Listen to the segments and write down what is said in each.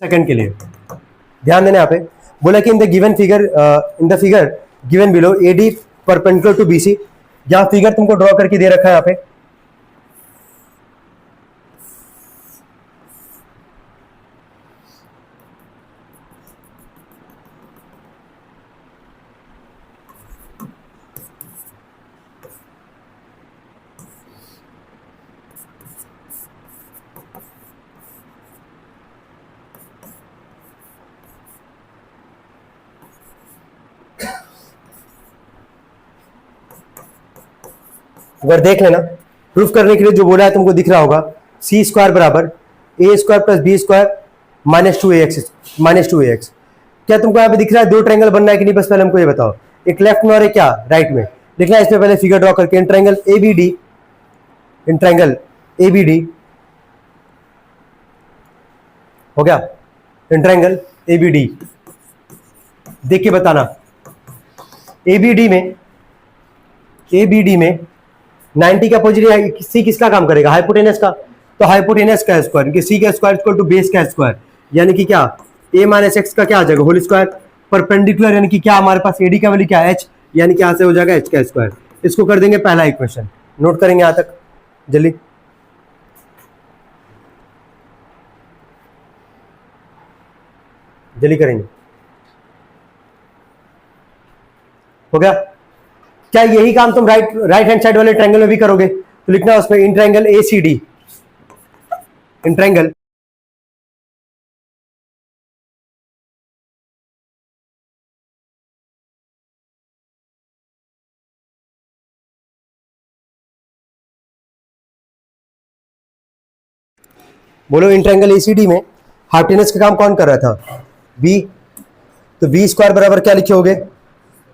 Second के लिए ध्यान देना यहाँ पे। बोला कि in the given figure given below AD perpendicular to BC. यहाँ फिगर तुमको ड्रॉ करके दे रखा है यहाँ पे। अगर देख लेना, प्रूफ करने के लिए जो बोला है तुमको दिख रहा होगा, सी स्क्वायर बराबर A square plus B square minus two A X. क्या तुमको यहाँ पे दिख रहा है दो ट्रायंगल बनना है कि नहीं? बस पहले हमको ये बताओ, एक लेफ्ट में और एक क्या राइट में। लिखना है इसमें पहले फिगर ड्रॉ करके, in triangle A B D हो गया। In triangle A B D देख के बताना। ए बी डी में 90 का अपोजिट सी किसका काम करेगा? हाइपोटेनस का। तो हाइपोटेनस का स्क्वायर, क्योंकि सी का स्क्वायर इक्वल टू बेस का स्क्वायर, यानी कि क्या a माइनस एक्स का क्या आ जाएगा होल स्क्वायर। परपेंडिकुलर यानी कि क्या हमारे पास एडी का वैल्यू क्या है h, यानी कि यहाँ से हो जाएगा h का स्क्वायर। इसको कर देंगे पहला इक्वेशन, नोट करेंगे यहाँ तक जल्दी। जल्दी करेंगे, हो गया। क्या यही काम तुम राइट हैंड साइड वाले ट्रायंगल में भी करोगे? तो लिखना है उसमें in triangle A C D, in triangle बोलो इन ट्रायंगल एसीडी में हाइपोटेनस का काम कौन कर रहा था? बी। तो बी स्क्वायर बराबर क्या लिखे होगे?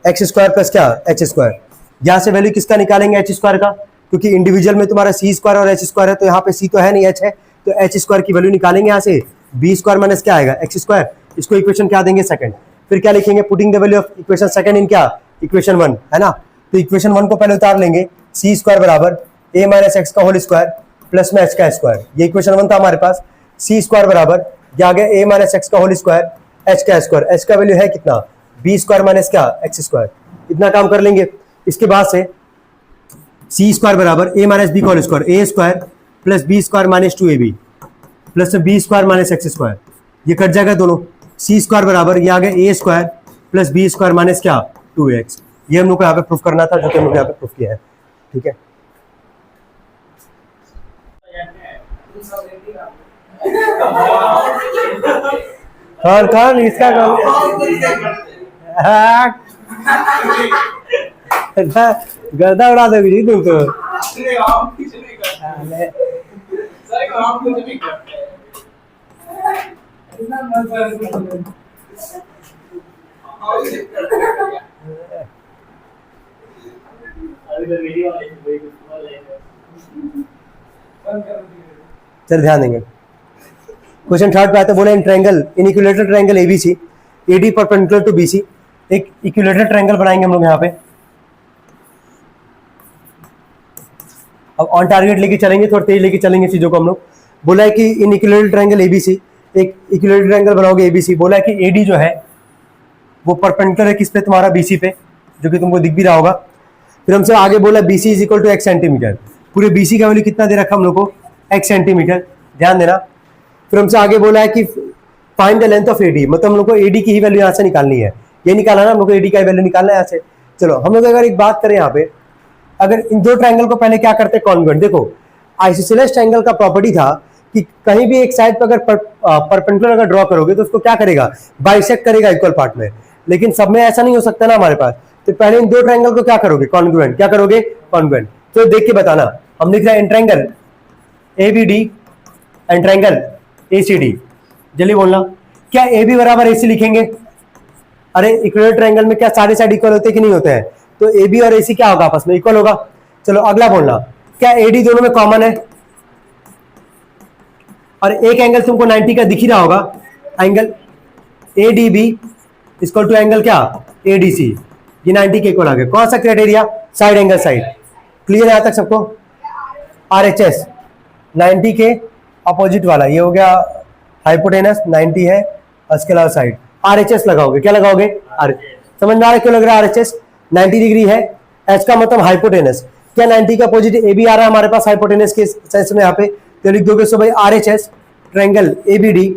एक्स स्क्वायर प्लस क्या एच स्क्वायर। यहां से वैल्यू किसका निकालेंगे? एच स्क्वायर का, क्योंकि इंडिविजुअल में तुम्हारा सी स्क्वायर और एच स्क्वायर है, तो यहाँ पे सी तो है नहीं, एच है, तो एच स्क्वायर की वैल्यू निकालेंगे यहाँ से। बी स्क्वायर माइनस क्या आएगा? X square. इसको इक्वेशन क्या देंगे? सेकंड। फिर क्या लिखेंगे? Putting the value of equation second in क्या इक्वेशन 1 है ना। तो इक्वेशन 1 को पहले उतार लेंगे, सी स्क्वायर बराबर ए माइनस एक्स का होल स्क्वायर प्लस में एच का स्क्वायर। ये इक्वेशन 1 था हमारे पास। सी स्क्वायर बराबर क्या आ गया? ए माइनस एक्स का होल स्क्वायर एच का स्क्वायर। एच का वैल्यू है कितना? बी स्क्वायर माइनस क्या एक्स स्क्वायर। इतना काम कर लेंगे। इसके बाद से सी स्क्वायर बराबर ए माइनस बी का whole square A square plus B square minus 2ab plus B square minus X square. ये कट जाएगा दोनों। सी स्क्वायर बराबर ये आ गया A square plus B square minus क्या 2x। ये हम लोग को यहाँ पे प्रूफ करना था, जो कि हम लोग यहाँ पे प्रूफ किया है। ठीक है, खान इसका काम गर्दा उड़ा दोगी तुम तो। चल ध्यान देंगे। क्वेश्चन थर्ड पे आते बोले in triangle in equilateral triangle ABC AD perpendicular to BC. एक इक्विलेटरल ट्रायंगल बनाएंगे हम लोग यहाँ पे। अब ऑन टारगेट लेके चलेंगे, थोड़ा तेज लेके चलेंगे चीजों को हम लोग। बोला है कि इन इक्विलेटरल ट्रायंगल एबीसी, एक इक्विलेटरल ट्रायंगल बनाओगे एबीसी। बोला है कि एडी जो है वो परपेंडिकुलर है किस पे? तुम्हारा बीसी पे, जो कि तुमको दिख भी रहा होगा। फिर हमसे आगे बोला BC is equal to X centimetre. पूरे बीसी का वैल्यू कितना दे रखा हम लोग को? एक्स सेंटीमीटर, ध्यान देना। फिर हमसे आगे बोला है कि find the length of AD, मतलब हम लोग को एडी की ही वैल्यू यहाँ से निकालनी है। ये निकाला ना हम लोग को, एडी का वैल्यू निकालना है यहाँ से। चलो हम लोग अगर एक बात करें यहाँ पे, अगर इन दो ट्रायंगल को पहले क्या करते हैं? कॉन्ग्रुएंट। देखो आइसोसेलेस ट्रायंगल का प्रॉपर्टी था कि कहीं भी एक साइड पर अगर परपेंडिकुलर अगर ड्रॉ करोगे तो उसको क्या करेगा? बाइसेक्ट करेगा इक्वल पार्ट में। लेकिन सब में ऐसा नहीं हो सकता ना हमारे पास। तो पहले इन दो ट्रायंगल को क्या करोगे? कॉन्ग्रुएंट। क्या करोगे? कॉन्ग्रुएंट। तो देख के बताना। हम लिख रहे हैं in triangle ABD and triangle ACD. जल्दी बोलना। क्या ए बी बराबर ए सी लिखेंगे? अरे इक्विलेटरल ट्रायंगल में क्या सारे साइड इक्वल होते हैं कि नहीं होते हैं? तो ए बी और ए सी क्या होगा? आपस में इक्वल होगा। चलो अगला बोलना, क्या ए डी दोनों में कॉमन है? और एक एंगल तुमको 90 का दिख ही रहा होगा, angle A D B equal to angle क्या ए डी सी। ये 90 के इक्वल आ गया। कौन सा criteria? Side angle side. Clear है यहाँ तक सबको? आर एच एस 90 के अपोजिट वाला, ये हो गया हाइपोटेनस 90 है, उसके अलावा साइड RHS लगाओगे, क्या लगाओगे आर, समझ में आ रहा है क्यों लग रहा है RHS 90 डिग्री है, एच का मतलब हाइपोटेनस, क्या 90 का अपोजिट ए बी आ रहा है हमारे पास हाइपोटेनस के सेंस में यहाँ पे, तो लिख दोगे सो भाई RHS triangle ABD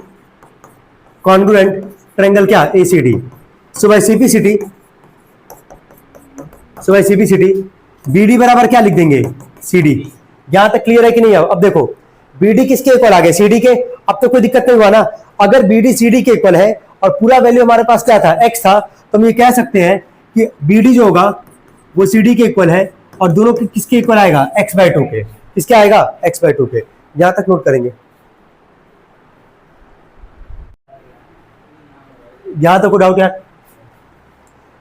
congruent triangle क्या ACD, सो भाई CPCT, सो भाई CPCT BD बराबर क्या लिख देंगे CD, यहां तक क्लियर है कि नहीं? अब देखो BD किसके इक्वल आ गए CD के, अब तो कोई दिक्कत नहीं हुआ ना, अगर BD CD के इक्वल है और पूरा वैल्यू हमारे पास क्या था X था, तो हम ये कह सकते हैं कि BD जो होगा वो CD के इक्वल है और दोनों किसके इक्वल आएगा x/2 के, किसके आएगा x/2 के, यहां तक नोट करेंगे, यहां तक कोई डाउट यार?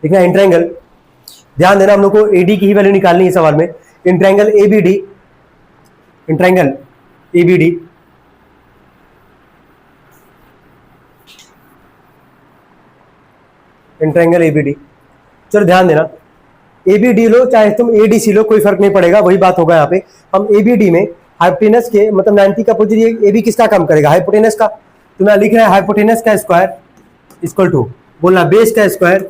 देखना इन ट्रायंगल, ध्यान देना हम लोग को AD की ही वैल्यू निकालनी है सवाल में, in triangle ABD, in triangle ABD in triangle ABD, चलो ध्यान देना ABD लो चाहे तुम ADC लो कोई फर्क नहीं पड़ेगा, वही बात होगा यहाँ पे, हम ABD में हाइपोटेनस के मतलब 90 का अपोजिट AB किसका काम करेगा हाइपोटेनस का, तो मैं लिख रहा है हाइपोटेनस का स्क्वायर इक्वल टू बोलना बेस का स्क्वायर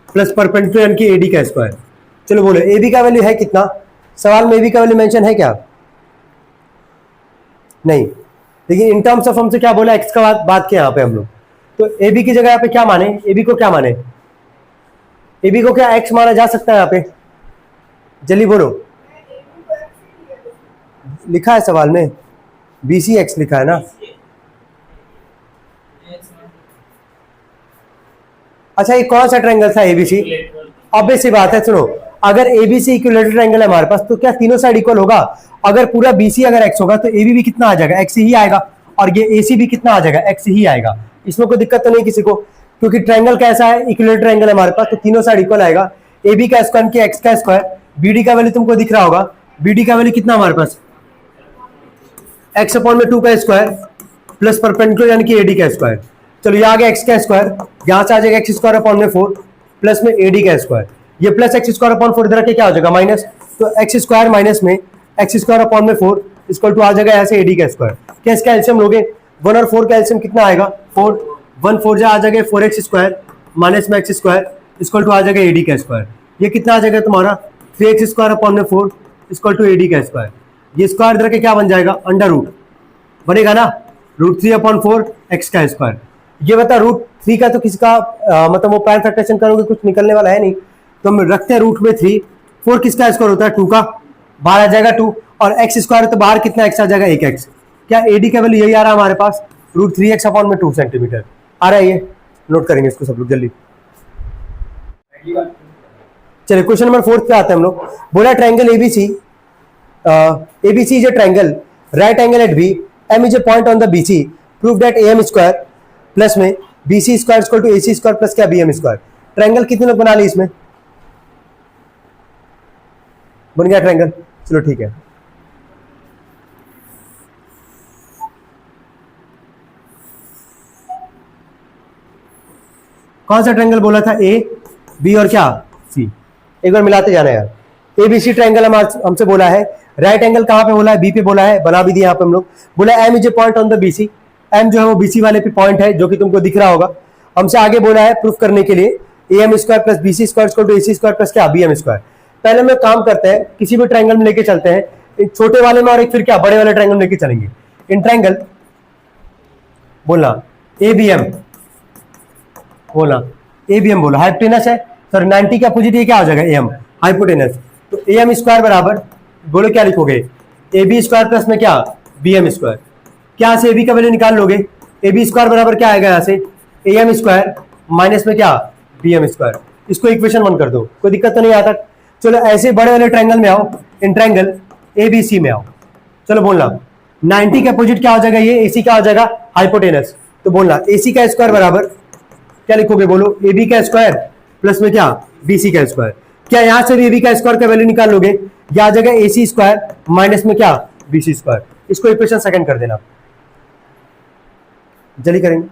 प्लस परपेंडिकुलर यानी कि AD का स्क्वायर, चलो बोलो AB का वैल्यू है कितना, सवाल में AB का वैल्यू मेंशन है क्या? नहीं, लेकिन इन टर्म्स ऑफ हमसे क्या बोला x का बात किया यहाँ पे हम लोग, तो AB की जगह यहाँ पे क्या माने, AB को क्या माने, AB को क्या x माना जा सकता है यहाँ पे, जल्दी बोलो, लिखा है सवाल में BC x लिखा है ना, अच्छा ये कौन सा ट्रायंगल था ABC, ऑब्वियस सी बात है, सुनो अगर ABC इक्विलेटरल ट्रायंगल है हमारे पास तो क्या तीनों साइड इक्वल होगा, अगर पूरा BC अगर x होगा तो AB भी कितना आ जाएगा x ही आएगा, और ये AC भी कितना आ जाएगा x ही आएगा, इसमें कोई दिक्कत तो नहीं किसी को, क्योंकि ट्रायंगल कैसा है इक्विलेटरल ट्रायंगल है हमारे पास, तो तीनों साइड इक्वल आएगा, AB का स्क्वायर की x का स्क्वायर, BD का वैल्यू तुमको दिख रहा होगा, BD का वैल्यू कितना हमारे पास x/2 का स्क्वायर प्लस परपेंडिकुलर यानी कि AD का स्क्वायर, चलो ये आ गया x का स्क्वायर, यहां से आ जाएगा x² प्लस में AD का स्क्वायर, ये प्लस x² इधर के क्या हो जाएगा माइनस, तो x² माइनस में x² इक्वल टू आ जाएगा यहाँ से AD का स्क्वायर, क्या इसका एलसीएम लोगे 1 और 4 का एलसीएम कितना आएगा 4, 1 4 जा आ जाएगा 4x² माइनस में x² इक्वल टू आ जाएगा AD का स्क्वायर, ये कितना आ जाएगा तुम्हारा 3x² इक्वल टू AD का स्क्वायर, ये स्क्वायर इधर के क्या बन जाएगा अंडर रूट बनेगा ना, √3/4 x का स्क्वायर, ये बता √3 का तो किसी का मतलब वो पैर फैक्टरेशन करोगे कुछ निकलने वाला है नहीं, तो हम रखते हैं रूट में 3, 4 किसका स्क्वायर होता है 2 का, बाहर आ जाएगा 2 और x स्क्वायर तो बाहर कितना x आ जाएगा 1x, क्या AD का वैल्यू यही आ रहा है हमारे पास √3x/2 सेंटीमीटर आ रहा है, ये नोट करेंगे इसको सब लोग जल्दी। चलिए क्वेश्चन नंबर 4 पे आते हैं हम लोग, बोला triangle ABC, ABC is a triangle, right angle at B, M is a point on the BC, prove that AM square plus में BC square equal to AC square plus क्या BM square, triangle कितने लोग बना ली इसमें, बन गया triangle, चलो ठीक है, कौन सा ट्रायंगल बोला था A B और क्या C, एक बार मिलाते जाना यार, ABC ट्रायंगल हमसे बोला है, राइट एंगल कहां पे बोला है B पे बोला है, बना भी दिया यहाँ पे हम लोग, बोला M is a point on the BC, M जो है वो BC वाले पे पॉइंट है जो कि तुमको दिख रहा होगा, हमसे आगे बोला है प्रूफ करने के लिए AM square plus BC square equal to AC square plus क्या BM स्क्वायर, पहले हम काम करते हैं किसी भी ट्रायंगल में लेके चलते हैं, एक छोटे वाले में और एक फिर क्या बड़े वाले ट्रायंगल में लेके चलेंगे, इन ट्रायंगल बोलना ABM, बोला ABM बोला हाइपोटेनस है, सर 90 का अपोजिट ये क्या हो जाएगा AM हाइपोटेनस, तो AM स्क्वायर बराबर बोलो क्या लिखोगे AB स्क्वायर प्लस में क्या BM स्क्वायर, क्या से AB का वैल्यू निकाल लोगे, AB स्क्वायर बराबर क्या आएगा यहाँ से AM स्क्वायर माइनस में क्या BM स्क्वायर, इसको इक्वेशन 1 कर दो, कोई दिक्कत तो नहीं आता, चलो ऐसे बड़े वाले ट्रायंगल में आओ, इन ट्रायंगल ABC में आओ, चलो बोलना 90 के अपोजिट क्या हो जाएगा, ये AC क्या हो जाएगा हाइपोटेनस, तो बोलना AC का स्क्वायर बराबर क्या लिखोगे बोलो AB का स्क्वायर प्लस में क्या BC का स्क्वायर, क्या यहां से भी AB का स्क्वायर का वैल्यू निकाल लोगे, यह आ जाएगा AC स्क्वायर माइनस में क्या BC स्क्वायर, इसको इक्वेशन सेकंड कर देना, जल्दी करेंगे,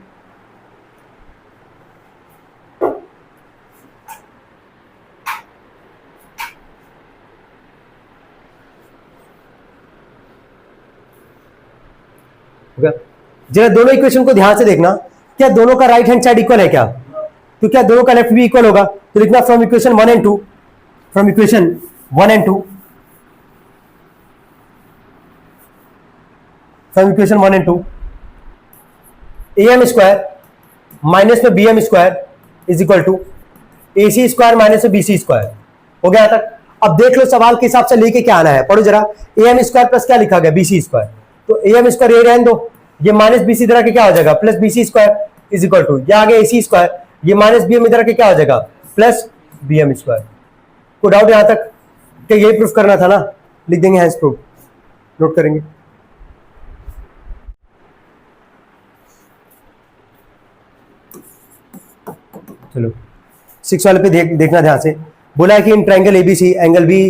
जरा दोनों इक्वेशन को ध्यान से देखना, क्या दोनों का राइट हैंड साइड इक्वल है क्या? तो क्या दोनों का लेफ्ट भी इक्वल होगा? तो लिखना from equation 1 and 2, from equation 1 and 2, from equation 1 and 2, am square minus में bm square is equal to ac square minus में bc स्क्वायर। हो गया तक? अब देख लो सवाल के हिसाब से लेके क्या आना है, पढ़ो जरा। am स्क्वायर प्लस क्या लिखा गया, bc स्क्वायर, तो am स्क्वायर ये रहने दो, ये माइनस bc इधर के क्या हो जाएगा, plus bc square is equal to, ये आगे ac स्क्वायर, ये माइनस bm इधर के क्या हो जाएगा, प्लस bm स्क्वायर। कोई डाउट यहां तक? कि यही प्रूफ करना था ना, लिख देंगे हैंस प्रूफ, नोट करेंगे। चलो 6 वाले पे देखना ध्यान से। बोला है कि in triangle ABC angle B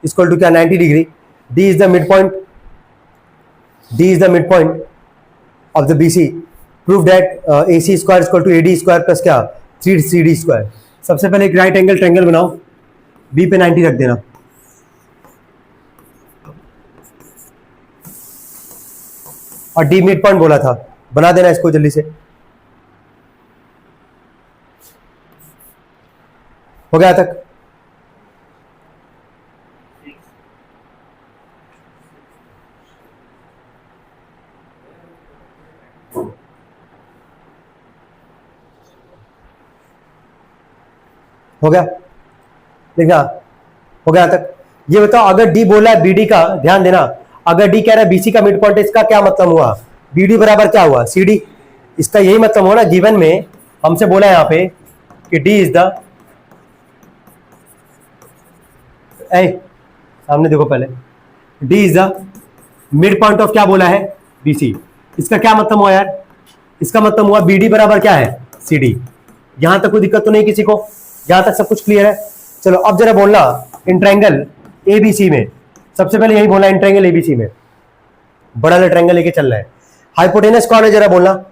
equal to क्या, 90 degree, D is the mid point, D is the mid point of the BC, prove that AC square equal to AD square plus क्या 3CD स्क्वायर। सबसे पहले एक right angle triangle बनाओ, B पे 90 रख देना, और डी मिड पॉइंट बोला था, बना देना इसको जल्दी से। हो गया तक? हो गया? देखना, हो गया तक? ये बताओ, अगर डी बोला है बीडी का, ध्यान देना, अगर डी कह रहा है बीसी का मिड पॉइंट, इसका क्या मतलब हुआ, बीडी बराबर क्या हुआ, सीडी। इसका यही मतलब हुआ ना, गिवन में हमसे बोला है यहाँ पे कि डी इज द, सामने देखो पहले, D is the mid point of क्या बोला है, बीसी। इसका क्या मतलब हुआ यार, इसका मतलब हुआ बीडी बराबर क्या है, सीडी। यहां तक कोई दिक्कत तो नहीं किसी को, यहां तक सब कुछ क्लियर है। चलो अब जरा बोलना इन ट्रायंगल एबीसी में, सबसे पहले यही बोलना इन ट्रायंगल एबीसी में, बड़ा वाला ट्रायंगल लेके चल रहा है, हाइपोटेनस कौन है, जरा बोलना।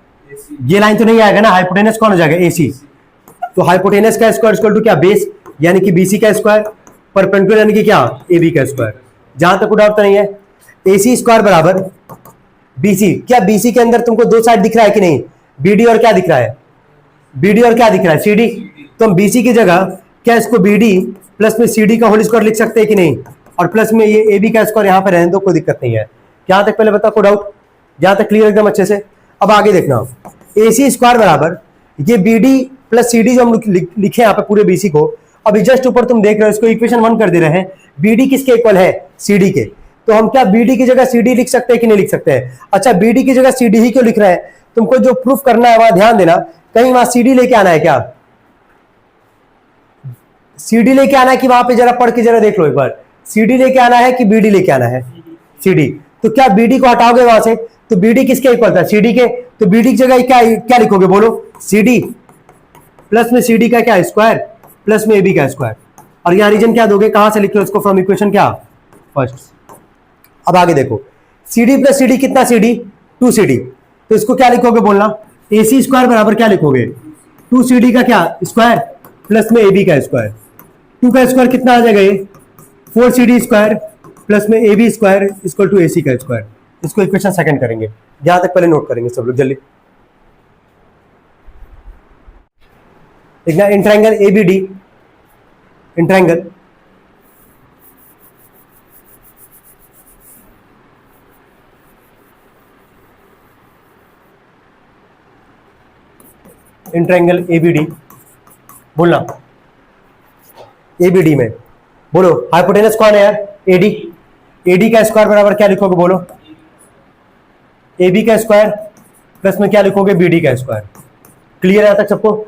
ये लाइन तो नहीं आएगा ना, हाइपोटेनस कौन हो जाएगा, एसी। तो हाइपोटेनस का स्क्वायर इक्वल टू क्या, बेस, यानी कि बीसी का स्क्वायर, परपेंडिकुलर यानी कि क्या, एबी का स्क्वायर। जहां तक कोई डाउट तो नहीं है। एसी स्क्वायर बराबर बीसी, क्या बीसी के अंदर तुमको दो साइड दिख रहा है कि नहीं, बीडी और क्या दिख रहा है, बीडी और क्या दिख रहा है, सीडी। तो हम बीसी की जगह क्या इसको बीडी प्लस में सीडी का होल स्क्वायर लिख सकते हैं कि नहीं, और प्लस में ये एबी का स्क्वायर यहां पर रहने दो, कोई दिक्कत नहीं है। यहां तक पहले बता, कोई डाउट? यहां तक क्लियर एकदम अच्छे से। अब आगे देखना, एसी स्क्वायर बराबर ये बीडी प्लस सीडी जो हम लिखे यहाँ पे पूरे बीसी को, अभी जस्ट ऊपर तुम देख रहे हो, इसको इक्वेशन 1 कर दे रहे हैं, बीडी किसके इक्वल है, सीडी के। तो हम क्या बीडी की जगह सीडी लिख सकते हैं कि नहीं लिख सकते हैं? अच्छा, बीडी की जगह सीडी ही क्यों लिख रहे हैं, तुमको जो प्रूफ करना है वहां ध्यान देना, कहीं वहां सीडी लेके आना है क्या, सीडी लेके आना है कि वहां पे जरा पढ़ के जरा देख लो एक बार, सीडी लेके आना है कि बीडी लेके आना है, सीडी। तो क्या बीडी को हटाओगे वहां से, तो बीडी किसके इक्वल था, सीडी के। तो बीडी की जगह क्या क्या लिखोगे, बोलो, सीडी प्लस में सीडी का क्या स्क्वायर प्लस में एबी का स्क्वायर, और यहां रीजन क्या दोगे, कहां से लिखे उसको, फ्रॉम इक्वेशन क्या, फर्स्ट। अब आगे देखो, सीडी प्लस सीडी कितना, सीडी 2 सीडी, तो इसको क्या लिखोगे, बोलना, एसी स्क्वायर बराबर क्या लिखोगे, 2 सीडी का क्या स्क्वायर प्लस में एबी का स्क्वायर। 2 का स्क्वायर कितना आ जाएगा, ये 4 सीडी स्क्वायर प्लस में AB square equal to AC का स्क्वायर। इसको इक्वेशन सेकंड करेंगे, यहां तक पहले नोट करेंगे सब लोग जल्दी। देखना in triangle ABD, in triangle in triangle ABD, बोलना एबीडी में, बोलो हाइपोटेनस कौन है यार, एडी। एडी का स्क्वायर बराबर क्या लिखोगे, बोलो, एबी का स्क्वायर प्लस में क्या लिखोगे, बीडी का स्क्वायर। क्लियर है तक सबको?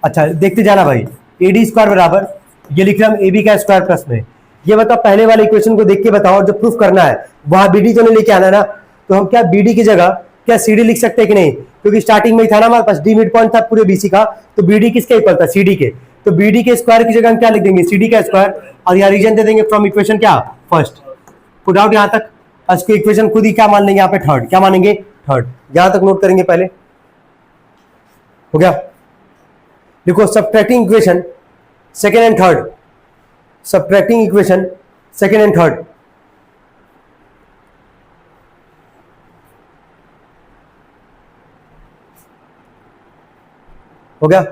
अच्छा देखते जाना भाई, एडी स्क्वायर बराबर ये लिख रहा हूं एबी का स्क्वायर प्लस में, ये बताओ पहले वाले इक्वेशन को देख के बताओ, जो प्रूफ करना है वहां बीडी तो नहीं लेके आना ना, तो हम क्या बीडी की जगह क्या सीडी लिख सकते हैं कि नहीं, क्योंकि स्टार्टिंग में ही था ना हमारे पास, डी मिड पॉइंट था पूरे बीसी का, तो बीडी किसके इक्वल था, सीडी के। तो बीडी के स्क्वायर की जगह हम क्या लिख देंगे, सीडी का स्क्वायर, और यहाँ रीजन दे देंगे फ्रॉम इक्वेशन क्या, फर्स्ट। पुट आउट यहां तक, इसको इक्वेशन खुद ही क्या मान लेंगे, यहाँ पे थर्ड, क्या मानेंगे, थर्ड। यहां तक नोट करेंगे पहले, हो गया। देखो subtracting equation second and third, subtracting equation second and third, हो गया,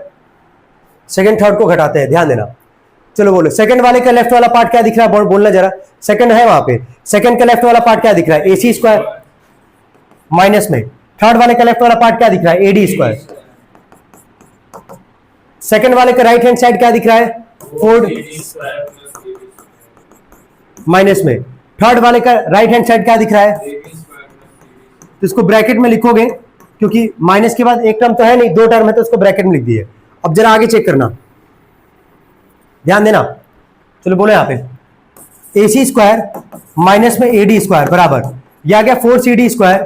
सेकंड थर्ड को घटाते हैं, ध्यान देना। चलो बोलो, सेकंड वाले का लेफ्ट वाला पार्ट क्या दिख रहा है, बोलना जरा। सेकंड है वहां पे, सेकंड का लेफ्ट वाला पार्ट क्या दिख रहा है, AC स्क्वायर माइनस में। थर्ड वाले का लेफ्ट वाला पार्ट क्या दिख रहा है, AD स्क्वायर। सेकंड वाले का राइट हैंड साइड क्या दिख रहा है, 4 माइनस में। थर्ड वाले का राइट हैंड साइड क्या दिख रहा है, तो इसको ब्रैकेट में लिखोगे, क्योंकि माइनस के बाद एक टर्म तो है नहीं, 2 टर्म है, तो उसको ब्रैकेट में लिख दिए। अब जरा आगे चेक करना, ध्यान देना। चलो बोलो यहां पे AC स्क्वायर माइनस में AD स्क्वायर बराबर, यह आ गया 4CD स्क्वायर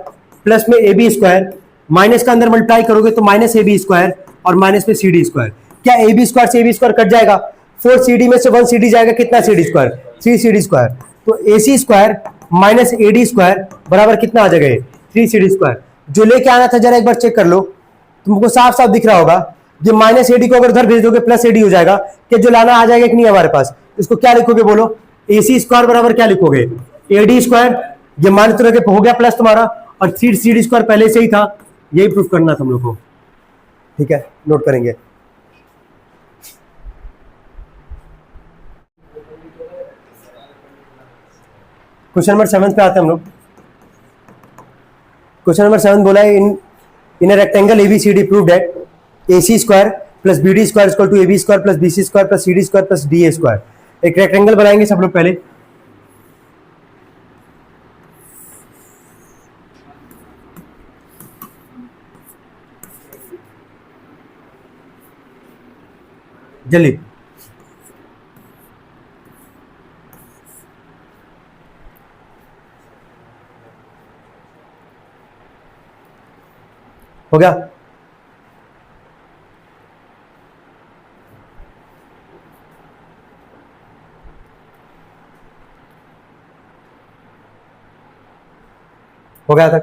प्लस में AB स्क्वायर, माइनस का अंदर मल्टीप्लाई करोगे तो माइनस AB स्क्वायर और माइनस में CD स्क्वायर। क्या AB स्क्वायर से AB स्क्वायर कट जाएगा, 4CD में से 1CD जाएगा, कितना CD स्क्वायर, 3CD स्क्वायर। तो AC square minus AD square बराबर कितना आ जाएगा, 3CD स्क्वायर। जो लेके आना था जरा एक बार चेक कर लो, तुमको साफ साफ दिख रहा होगा। ये माइनस AD को अगर उधर भेज दोगे प्लस AD हो जाएगा, कि जो लाना आ जाएगा कि नहीं हमारे पास। इसको क्या लिखोगे बोलो, AC स्क्वायर बराबर क्या लिखोगे, AD स्क्वायर, ये मान तो रखे हो गया प्लस तुम्हारा, और 3CD स्क्वायर पहले से ही था, यही प्रूफ करना था हम लोग को। ठीक है, नोट करेंगे। क्वेश्चन नंबर 7 पे आते हैं हम लोग। क्वेश्चन नंबर 7 बोला है, in a rectangle ABCD prove that AC square plus BD square equal to AB square plus BC square plus CD square plus DA square. एक रेक्टेंगल बनाएंगे सब लोग पहले। जल्दी, हो गया। हो गया तक,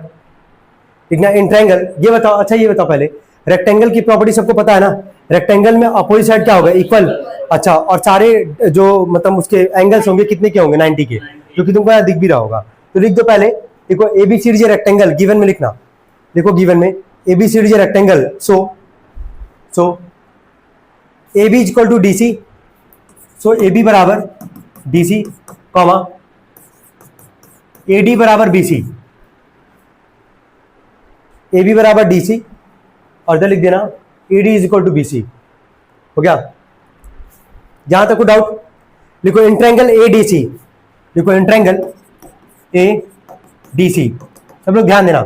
ठीक ना। इन ट्रायंगल, ये बताओ, अच्छा ये बताओ पहले, रेक्टेंगल की प्रॉपर्टी सबको पता है ना, रेक्टेंगल में अपोजिट साइड क्या होगा, इक्वल। अच्छा, और सारे जो मतलब उसके एंगल्स होंगे कितने के होंगे, 90 के, जो कि तुमको यहाँ दिख भी रहा होगा। तो लिख दो पहले, देखो ABCD रेक्टेंगल, गिवन में लिखना, देखो गिवन में ABCD rectangle, so AB equal to DC, so AB बराबर DC, कॉमा AD बराबर BC, AB बराबर DC, और इधर लिख देना AD is equal to BC। हो गया, जहां तक को डाउट, लिखो इंट्रैंगल ADC, लिखो इंट्रैंगल ADC। सब लोग ध्यान देना,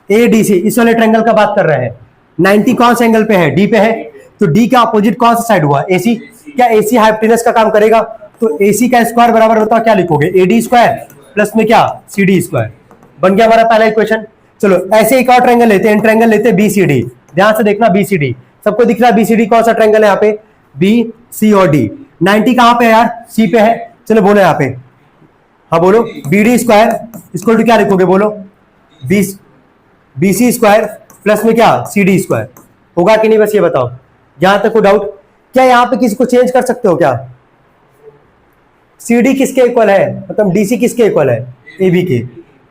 ADC इस वाले ट्रायंगल का बात कर रहे हैं। 90 कौन से एंगल पे है, D पे है, तो D का अपोजिट कौन सा साइड हुआ, AC। क्या AC हाइपोटेनस का काम करेगा, तो AC का स्क्वायर बराबर बताओ क्या लिखोगे, AD स्क्वायर प्लस में क्या, CD स्क्वायर। बन गया हमारा पहला इक्वेशन। चलो ऐसे एक और ट्रायंगल लेते हैं, ट्रायंगल लेते हैं BCD, ध्यान से देखना BCD, सबको दिख रहा है BCD कौन सा ट्रायंगल है यहाँ पे, B, C और D। 90 कहां पे है यार, C पे है। चलो बोलो यहाँ पे, हाँ बोलो, BD स्क्वायर इक्वल टू क्या लिखोगे बोलो, BC स्क्वायर प्लस में क्या, CD स्क्वायर। होगा कि नहीं, बस ये बताओ, जहां तक को डाउट। क्या यहाँ पे किसी को चेंज कर सकते हो क्या, CD किसके इक्वल है, मतलब DC किसके इक्वल है, AB के।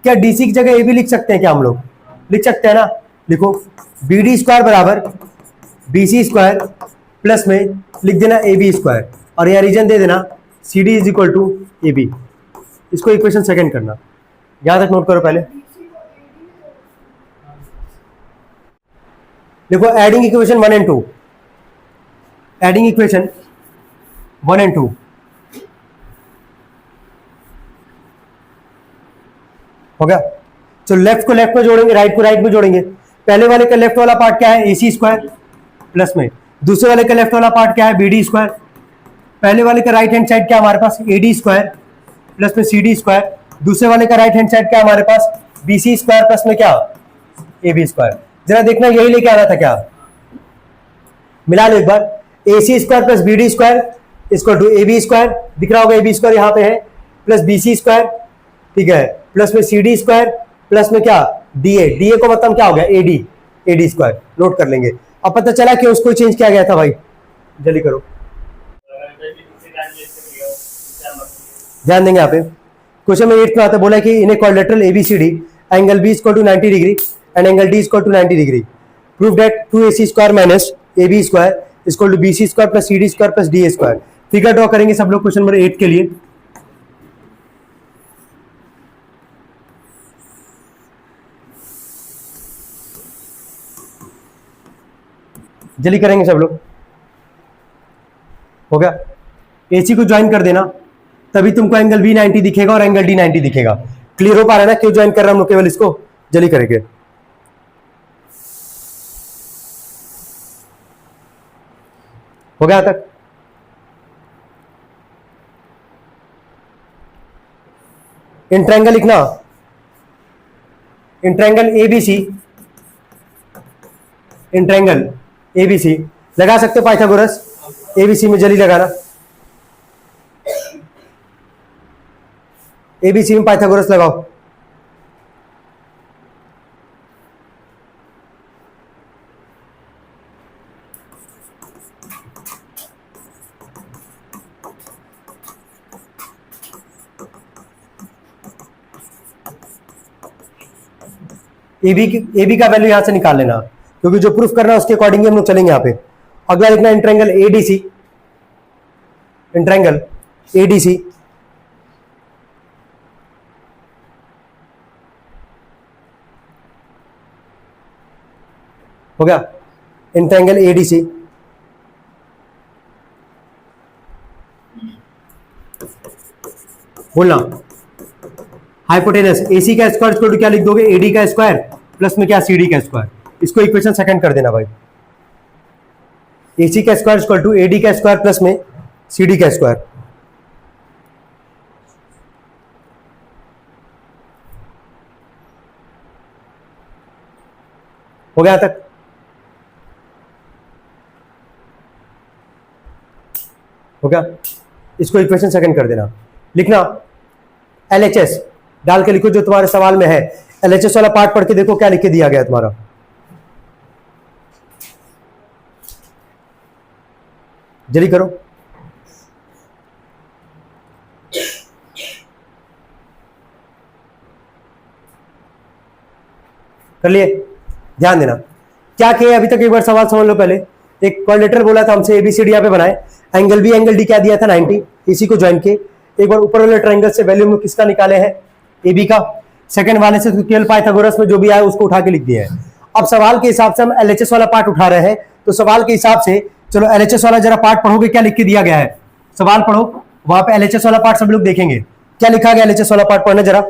क्या DC की जगह AB लिख सकते हैं क्या, हम लोग लिख सकते हैं ना। लिखो BD स्क्वायर बराबर BC स्क्वायर प्लस में लिख देना AB स्क्वायर, और यह रीजन दे देना CD is equal to AB। इसको इक्वेशन सेकंड करना, यहां तक नोट करो पहले। देखो adding equation 1 and 2, adding equation 1 and 2। हो गया, तो लेफ्ट को लेफ्ट में जोड़ेंगे, राइट को राइट में जोड़ेंगे। पहले वाले का लेफ्ट वाला पार्ट क्या है, AC स्क्वायर प्लस में, दूसरे वाले का लेफ्ट वाला पार्ट क्या है, BD स्क्वायर। पहले वाले का राइट हैंड साइड क्या हमारे पास, AD स्क्वायर प्लस में CD स्क्वायर। दूसरे वाले का राइट हैंड साइड क्या हमारे पास, BC स्क्वायर प्लस में क्या, AB स्क्वायर। जरा देखना यही लेके आना था क्या, मिला लो एक बार, AC square plus BD square equal to AB square, दिख रहा होगा AB स्क्वायर यहाँ पे है, प्लस BC स्क्वायर, ठीक है, प्लस में CD स्क्वायर प्लस में क्या, DA को मतलब क्या हो गया, AD स्क्वायर। नोट कर लेंगे। अब पता चला कि उसको चेंज किया गया था भाई, जल्दी करो, ध्यान देंगे यहाँ पे। क्वेश्चन में 8 में आता है, बोला कि in a quadrilateral ABCD angle B equal to 90 degree and angle D equal to 90 degree, prove that 2AC square minus A B square equal to B C square plus C D square plus D A square. Figure draw करेंगे सब लोग question number 8 के लिए। जल्दी करेंगे सब लोग। हो गया, एसी को ज्वाइन कर देना, तभी तुमको एंगल बी 90 दिखेगा और एंगल डी 90 दिखेगा। क्लियर हो पा रहा है ना क्यों ज्वाइन कर रहा हम लोग केवल इसको? जल्दी करेंगे। हो गया तक? इन ट्रायंगल लिखना, इन ट्रायंगल एबीसी, इन ट्रायंगल एबीसी लगा सकते हो पाइथागोरस। एबीसी में जल्दी लगाना, एबीसी में पाइथागोरस लगाओ। एबी का वैल्यू यहां से निकाल लेना, क्योंकि जो प्रूफ करना है उसके अकॉर्डिंग हम लोग चलेंगे यहां पे। अगला लिखना in triangle ADC, in triangle ADC हो गया, इन ट्रायंगल एडीसी बोलना हाइपोटेनस एसी का स्क्वायर इक्वल टू क्या लिख दोगे? एडी का स्क्वायर प्लस में क्या सीडी का स्क्वायर। इसको इक्वेशन सेकंड कर देना भाई। एसी का स्क्वायर इक्वल टू एडी का स्क्वायर प्लस में सीडी का स्क्वायर। हो गया तक? हो गया, इसको इक्वेशन सेकंड कर देना। लिखना एलएचएस डाल के लिखो जो तुम्हारे सवाल में है। एलएचएस वाला पार्ट पढ़ के देखो क्या लिख के दिया गया है तुम्हारा। जल्दी करो। कर लिए? ध्यान देना क्या किया अभी तक, एक बार सवाल समझ लो पहले। एक क्वाड्रेटर बोला था हमसे एबीसीडी यहाँ पे बनाए, एंगल बी एंगल डी क्या दिया था 90, इसी को ज्वाइन के एक बार ऊपर वाले ट्रायंगल से वैल्यू में किसका निकाले हैं? एबी का। सेकंड वाले से केवल पाइथागोरस में जो भी आया उसको उठा के लिख दिया है। अब सवाल के हिसाब से हम एलएचएस वाला पार्ट उठा रहे हैं, तो सवाल के हिसाब से चलो एलएचएस वाला जरा पार्ट पढ़ोगे क्या लिख के दिया गया है? सवाल पढ़ो, वहां पे एलएचएस वाला पार्ट सब लोग देखेंगे क्या लिखा गया। एलएचएस वाला पार्ट पढ़ना जरा।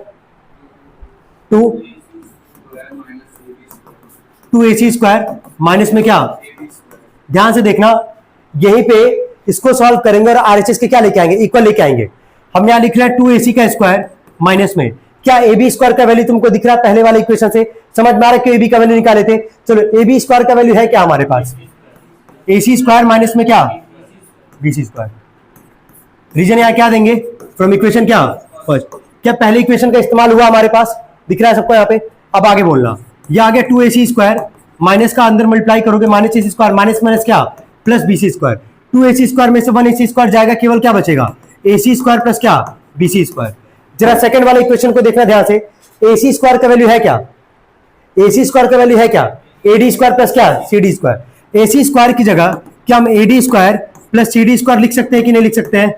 2ac स्क्वायर माइनस में क्या, ध्यान से देखना, यहीं पे इसको सॉल्व करेंगे और आरएचएस के क्या लेके आएंगे? इक्वल लेके आएंगे। हमने यहां लिख लिया 2ac का स्क्वायर माइनस में क्या ab स्क्वायर का वैल्यू तुमको दिख रहा है पहले वाले इक्वेशन से? समझ में आ रहा है कि ab का वैल्यू निकाले थे। चलो ab स्क्वायर का वैल्यू है क्या हमारे पास? ac स्क्वायर माइनस में क्या, bc स्क्वायर। रीजन यहां क्या देंगे? फ्रॉम इक्वेशन क्या फर्स्ट। क्या पहले इक्वेशन का इस्तेमाल हुआ हमारे पास? दिख रहा है सबको यहाँ पे? अब आगे बोलना, ये आ गया 2ac स्क्वायर माइनस का अंदर मल्टीप्लाई करोगे minus ac square minus minus क्या plus bc square. 2ac square में से 1ac स्क्वायर जाएगा, केवल क्या बचेगा? ac स्क्वायर प्लस क्या bc स्क्वायर। जरा सेकंड वाले इक्वेशन को देखना ध्यान से। ac स्क्वायर का वैल्यू है क्या? ac स्क्वायर का वैल्यू है क्या? ad स्क्वायर प्लस क्या cd स्क्वायर। ac स्क्वायर की जगह क्या हम ad square plus cd square लिख सकते हैं कि नहीं लिख सकते हैं?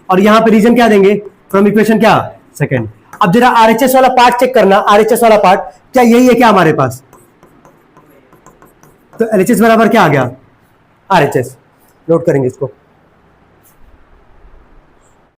और यहां पे रीजन क्या देंगे? फ्रॉम इक्वेशन क्या सेकंड। अब जरा आरएचएस वाला पार्ट चेक करना, आरएचएस वाला पार्ट क्या यही है क्या हमारे पास? तो एलएचएस बराबर क्या आ गया? आरएचएस। नोट करेंगे इसको।